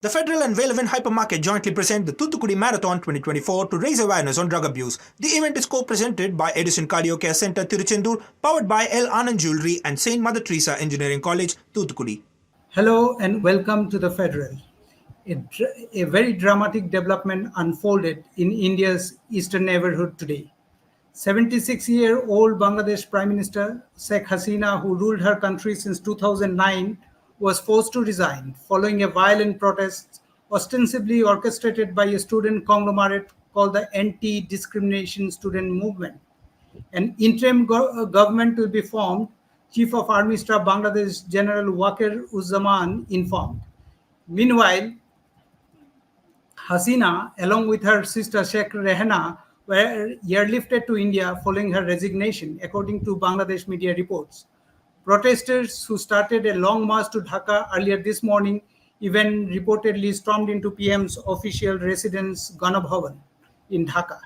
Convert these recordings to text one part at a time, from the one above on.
The Federal and Velevin Hypermarket jointly present the Thoothukudi Marathon 2024 to raise awareness on drug abuse. The event is co-presented by Edison Cardio Care Center, Tiruchendur, powered by L. Anand Jewelry and St. Mother Teresa Engineering College, Thoothukudi. Hello and welcome to the Federal. A very dramatic development unfolded in India's eastern neighborhood today. 76-year-old Bangladesh Prime Minister Sheikh Hasina, who ruled her country since 2009, was forced to resign following a violent protest ostensibly orchestrated by a student conglomerate called the Anti-Discrimination Student Movement. An interim government will be formed, Chief of Army Staff Bangladesh General Waqar Uzzaman informed. Meanwhile, Hasina, along with her sister Sheikh Rehana, were airlifted to India following her resignation, according to Bangladesh media reports. Protesters who started a long march to Dhaka earlier this morning even reportedly stormed into PM's official residence Gana Bhavan in Dhaka.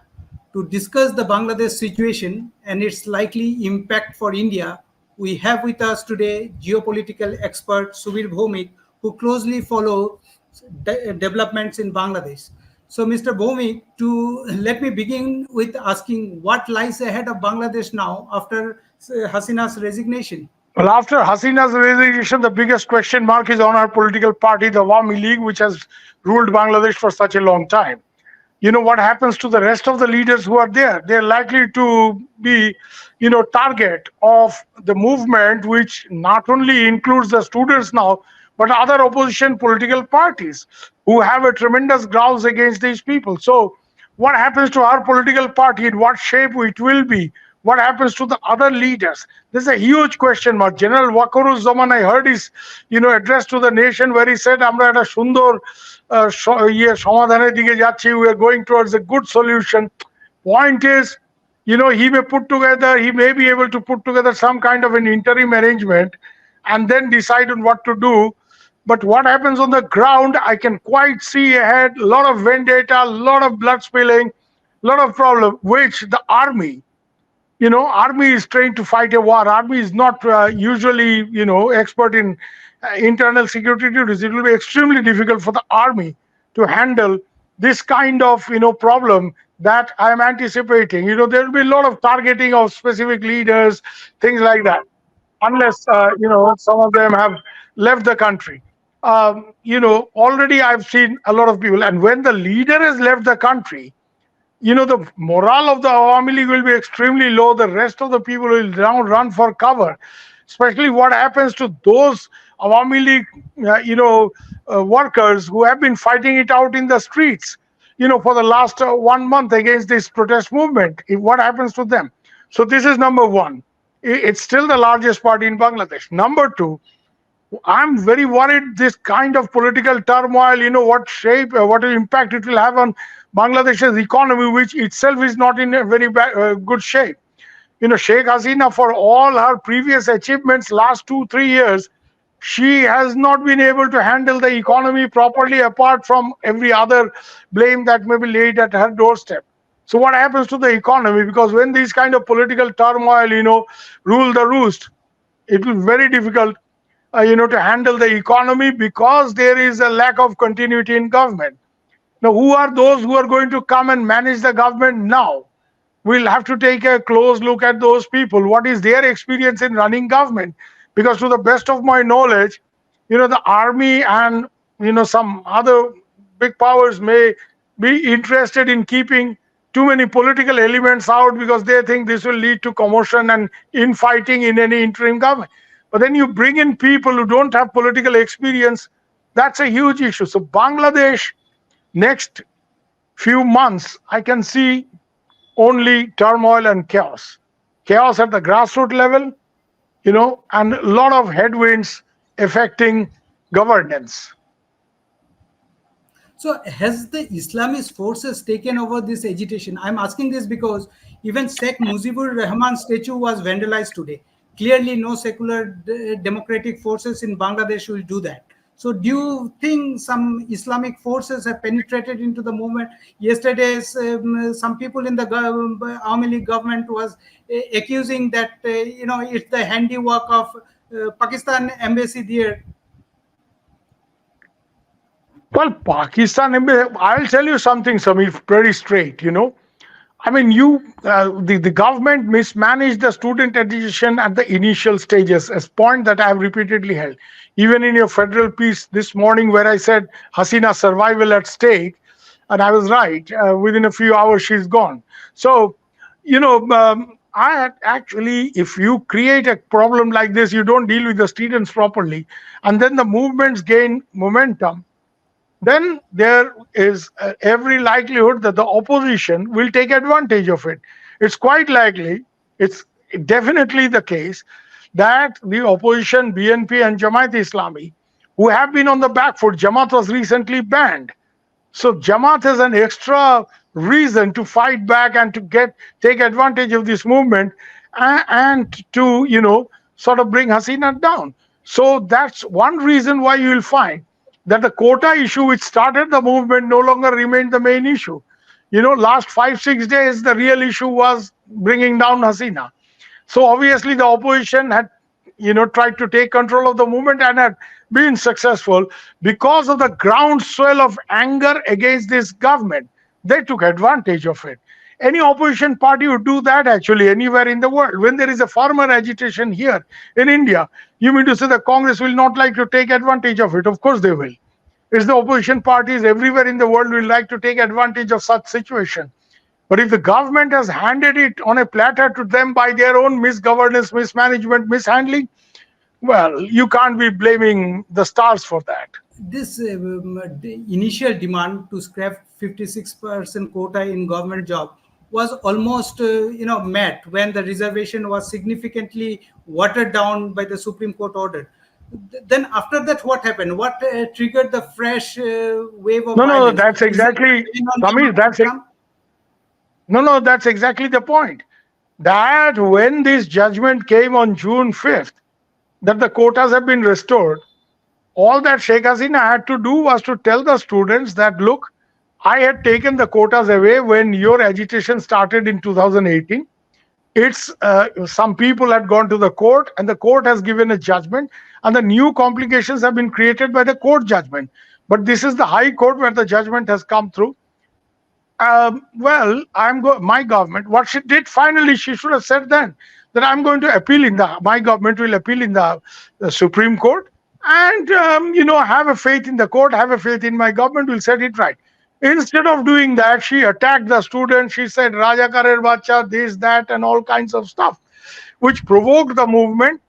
To discuss the Bangladesh situation and its likely impact for India, we have with us today geopolitical expert Subir Bhaumik, who closely follow developments in Bangladesh. So, Mr. Bhaumik, let me begin with asking what lies ahead of Bangladesh now after Hasina's resignation. Well, after Hasina's resignation, the biggest question mark is on our political party, the Awami League, which has ruled Bangladesh for such a long time. You know what happens to the rest of the leaders who are there? They're likely to be, target of the movement, which not only includes the students now, but other opposition political parties who have a tremendous grouse against these people. So what happens to our political party, in what shape it will be, what happens to the other leaders? There's a huge question mark. General Waqar I heard his, address to the nation where he said, "Amra eta sundor samadhaner dike jacchi. We are going towards a good solution." Point is, he may be able to put together some kind of an interim arrangement and then decide on what to do. But what happens on the ground, I can quite see ahead. A lot of vendetta, a lot of blood spilling, a lot of problem, which the army, army is trained to fight a war. Army is not usually, expert in internal security duties. It will be extremely difficult for the army to handle this kind of, problem that I am anticipating. There will be a lot of targeting of specific leaders, things like that, unless, some of them have left the country. Already I've seen a lot of people. And when the leader has left the country, the morale of the Awami League will be extremely low. The rest of the people will now run for cover, especially what happens to those Awami League, workers who have been fighting it out in the streets, for the last 1 month against this protest movement. What happens to them? So this is number one. It's still the largest party in Bangladesh. Number two, I'm very worried this kind of political turmoil, what shape, what impact it will have on Bangladesh's economy, which itself is not in a very good shape. Sheikh Hasina, for all her previous achievements last 2-3 years, she has not been able to handle the economy properly, apart from every other blame that may be laid at her doorstep. So what happens to the economy? Because when these kind of political turmoil, rule the roost, it will be very difficult to handle the economy, because there is a lack of continuity in government. Now, who are those who are going to come and manage the government now? We'll have to take a close look at those people. What is their experience in running government? Because to the best of my knowledge, the army and, some other big powers may be interested in keeping too many political elements out, because they think this will lead to commotion and infighting in any interim government. But then you bring in people who don't have political experience, that's a huge issue. So Bangladesh, next few months, I can see only turmoil and chaos. Chaos at the grassroots level, and a lot of headwinds affecting governance. So has the Islamist forces taken over this agitation? I'm asking this because even Sheikh Mujibur Rahman's statue was vandalized today. Clearly, no secular democratic forces in Bangladesh will do that. So do you think some Islamic forces have penetrated into the movement? Yesterday, some people in the Awami League government was accusing that, it's the handiwork of Pakistan embassy there. Well, Pakistan, I'll tell you something, Samir, pretty straight. I mean, the government mismanaged the student education at the initial stages, as point that I have repeatedly held. Even in your federal piece this morning, where I said Hasina's survival at stake, and I was right. Within a few hours, she's gone. So, actually, if you create a problem like this, you don't deal with the students properly, and then the movements gain momentum, then there is every likelihood that the opposition will take advantage of it. It's quite likely, it's definitely the case that the opposition, BNP and Jamaat Islami, who have been on the back foot, Jamaat was recently banned. So Jamaat has an extra reason to fight back and to take advantage of this movement and to sort of bring Hasina down. So that's one reason why you will find that the quota issue which started the movement no longer remained the main issue. Last 5-6 days the real issue was bringing down Hasina. So obviously the opposition had tried to take control of the movement and had been successful because of the groundswell of anger against this government. They took advantage of it. Any opposition party would do that actually anywhere in the world. When there is a farmer agitation here in India, you mean to say the Congress will not like to take advantage of it? Of course they will. It's the opposition parties everywhere in the world will like to take advantage of such situation. But if the government has handed it on a platter to them by their own misgovernance, mismanagement, mishandling, well, you can't be blaming the stars for that. This initial demand to scrap 56% quota in government job was almost met when the reservation was significantly watered down by the Supreme Court order. Then after that, what happened? What triggered the fresh wave of No, violence? that's exactly, Samir, that's exactly the point. That when this judgment came on June 5th, that the quotas have been restored, all that Sheikh Hasina had to do was to tell the students that, look, I had taken the quotas away when your agitation started in 2018. It's some people had gone to the court and the court has given a judgment and the new complications have been created by the court judgment. But this is the High Court where the judgment has come through. My government, what she did finally, she should have said then that I'm going to appeal my government will appeal in the Supreme Court and, have a faith in the court, have a faith in my government, will set it right. Instead of doing that, she attacked the students. She said, Raja Karer Bacha, this, that, and all kinds of stuff, which provoked the movement.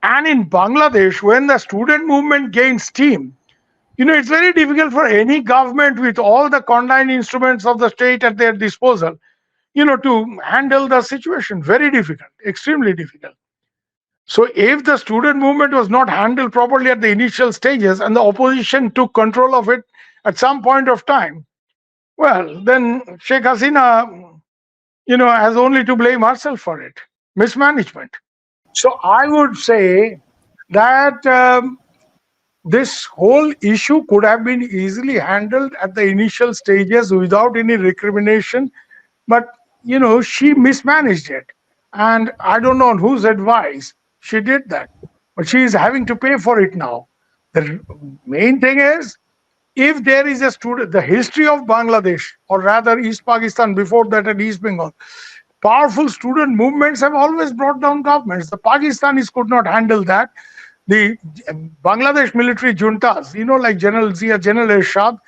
And in Bangladesh, when the student movement gained steam, it's very difficult for any government with all the condign instruments of the state at their disposal, to handle the situation. Very difficult, extremely difficult. So if the student movement was not handled properly at the initial stages and the opposition took control of it at some point of time, well, then Sheikh Hasina, has only to blame herself for it. Mismanagement. So I would say that this whole issue could have been easily handled at the initial stages without any recrimination. But, she mismanaged it. And I don't know on whose advice she did that. But she is having to pay for it now. The main thing is, if there is a student, the history of Bangladesh, or rather East Pakistan before that and East Bengal, powerful student movements have always brought down governments. The Pakistanis could not handle that. The Bangladesh military juntas, like General Zia, General Ershad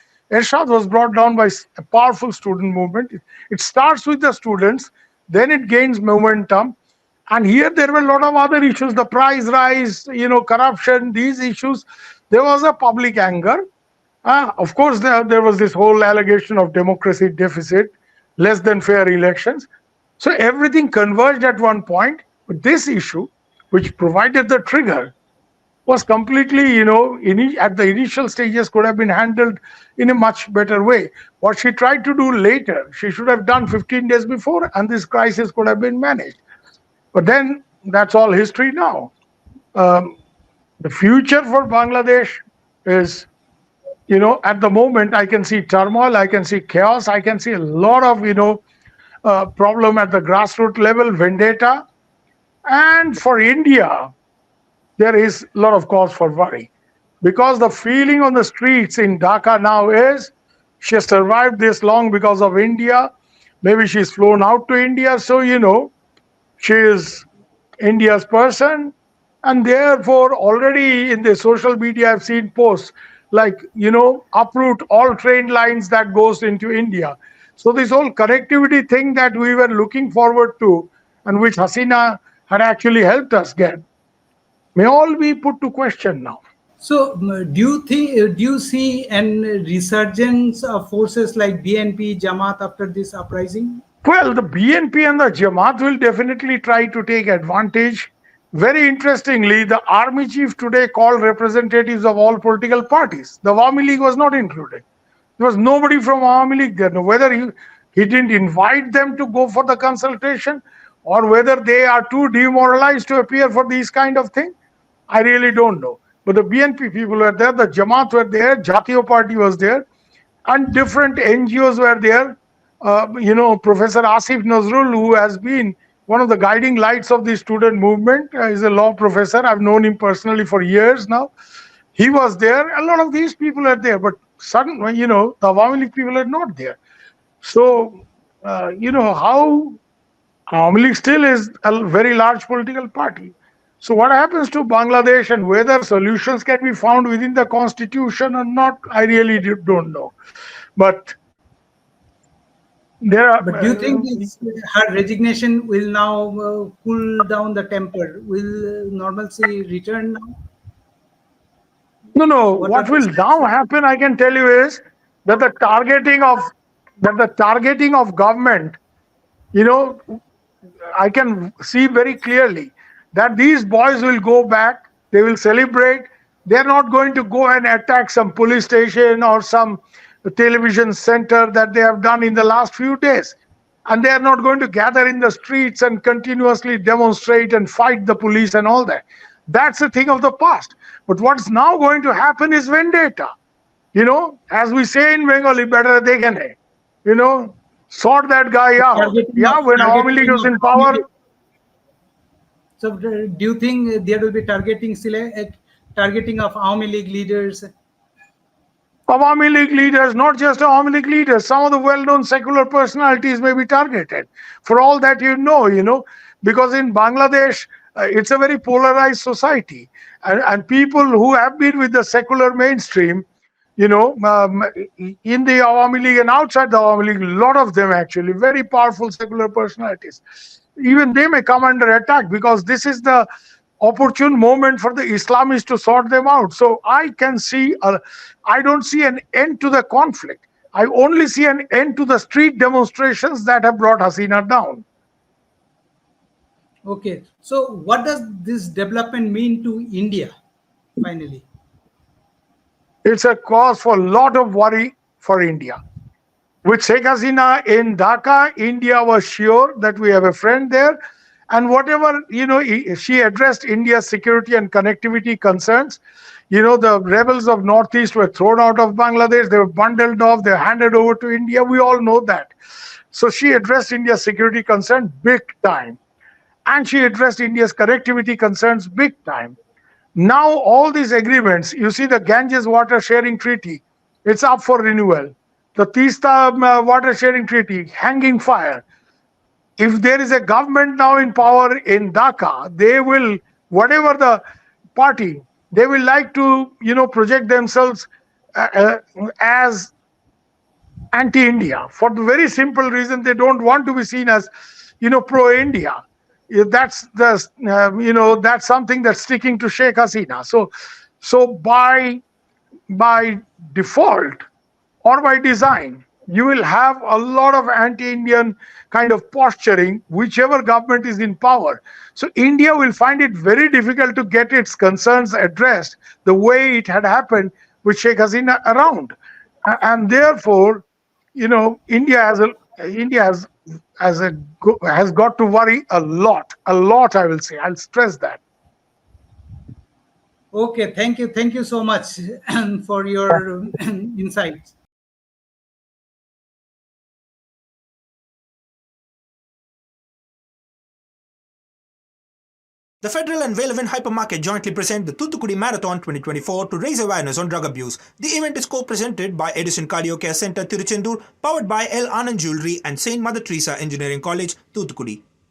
was brought down by a powerful student movement. It starts with the students, then it gains momentum. And here there were a lot of other issues, the price rise, corruption, these issues. There was a public anger. Of course, there was this whole allegation of democracy deficit, less than fair elections. So everything converged at one point. But this issue, which provided the trigger, was completely, at the initial stages could have been handled in a much better way. What she tried to do later, she should have done 15 days before, and this crisis could have been managed. But then that's all history now. The future for Bangladesh is, at the moment, I can see turmoil, I can see chaos, I can see a lot of, problem at the grassroots level, vendetta. And for India, there is a lot of cause for worry. because the feeling on the streets in Dhaka now is she has survived this long because of India. Maybe she's flown out to India, so she is India's person, and therefore already in the social media I've seen posts like uproot all train lines that goes into India. So this whole connectivity thing that we were looking forward to, and which Hasina had actually helped us get, may all be put to question now. So, do you see an resurgence of forces like BNP Jamaat after this uprising? Well, the BNP and the Jamaat will definitely try to take advantage. Very interestingly, the army chief today called representatives of all political parties. The Awami League was not included. There was nobody from Awami League there. Now, whether he didn't invite them to go for the consultation, or whether they are too demoralized to appear for these kind of thing, I really don't know. But the BNP people were there, the Jamaat were there, Jatiyo Party was there, and different NGOs were there. Professor Asif Nazrul, who has been one of the guiding lights of the student movement, is a law professor. I've known him personally for years now. He was there. A lot of these people are there, but suddenly, the Awami League people are not there. So, how Awami League still is a very large political party. So, what happens to Bangladesh and whether solutions can be found within the constitution or not, I really don't know. But there are. But do you think her resignation will now cool down the temper? Will normalcy return now? No. What What are the will steps? now happen, I can tell you, is that the targeting of government, I can see very clearly that these boys will go back, they will celebrate. They're not going to go and attack some police station or some television center that they have done in the last few days. And they are not going to gather in the streets and continuously demonstrate and fight the police and all that. That's a thing of the past. But what's now going to happen is vendetta. As we say in Bengali, better dekhe nahi. Sort that guy out. Yeah, when Awami League was in power, So, do you think there will be targeting of Army League leaders? Awami League leaders, not just Awami League leaders, some of the well-known secular personalities may be targeted. For all that because in Bangladesh, it's a very polarized society. And people who have been with the secular mainstream, in the Awami League and outside the Awami League, a lot of them actually, very powerful secular personalities. Even they may come under attack because this is the opportune moment for the Islamists to sort them out. So I don't see an end to the conflict. I only see an end to the street demonstrations that have brought Hasina down. Okay, so what does this development mean to India finally? It's a cause for a lot of worry for India. With Sheikh Hasina in Dhaka, India was sure that we have a friend there. And whatever, she addressed India's security and connectivity concerns. The rebels of Northeast were thrown out of Bangladesh. They were bundled off. They were handed over to India. We all know that. So she addressed India's security concerns big time. And she addressed India's connectivity concerns big time. Now, all these agreements, you see the Ganges Water Sharing Treaty, it's up for renewal. The Teesta Water Sharing Treaty, hanging fire. If there is a government now in power in Dhaka, they will, whatever the party, they will like to, project themselves as anti-India for the very simple reason they don't want to be seen as, pro-India. That's that's something that's sticking to Sheikh Hasina. So by default or by design, you will have a lot of anti-Indian kind of posturing, whichever government is in power. So India will find it very difficult to get its concerns addressed the way it had happened with Sheikh Hasina around. And therefore, India has got to worry a lot, I will say. I'll stress that. Okay, thank you so much for your insights. The Federal and Velvin Hypermarket jointly present the Thuthukudi Marathon 2024 to raise awareness on drug abuse. The event is co-presented by Edison Cardio Care Center, Tiruchendur, powered by L. Anand Jewelry and St. Mother Teresa Engineering College, Thuthukudi.